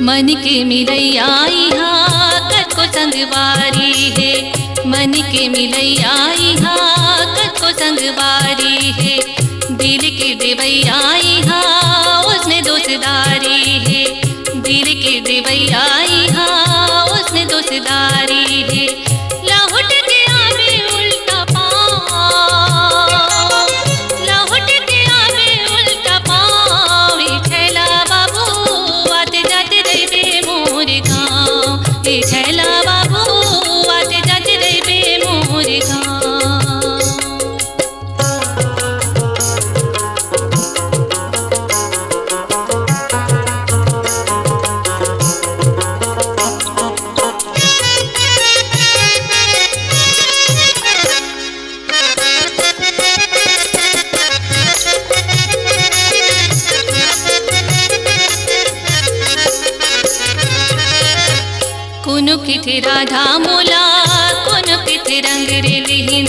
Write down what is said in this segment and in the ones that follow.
मन के मिलैया यहाँ कतको संगवारी है। मन के मिलैया यहाँ कतको संगवारी है। दिल के देवैया यहाँ उसने दोस्तारी है। दिल के देवैया यहाँ उसने दोस्तारी है। लहुट के आवे उल्टा पाँव, लहुट के आवे उल्टा पाँव। ए छैला बाबू आते जाते रहिबे मोर गाँव। ए छैला बाबू आते जाते रहिबे मोर गाँव। कोनो किथे राधा मोला कोनो किथे रंग रेलिहिन।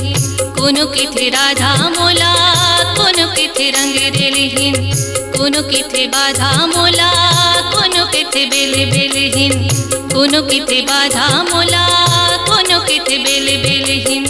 कोनो किथे राधा मोला कोनो किथे रंग रेलिहिन। कोनो किथे बाधा मोला कोनो किथे बेल बेलहिन। कोनो किथे बाधा मोला कोनो किथे बेल बेलहिन।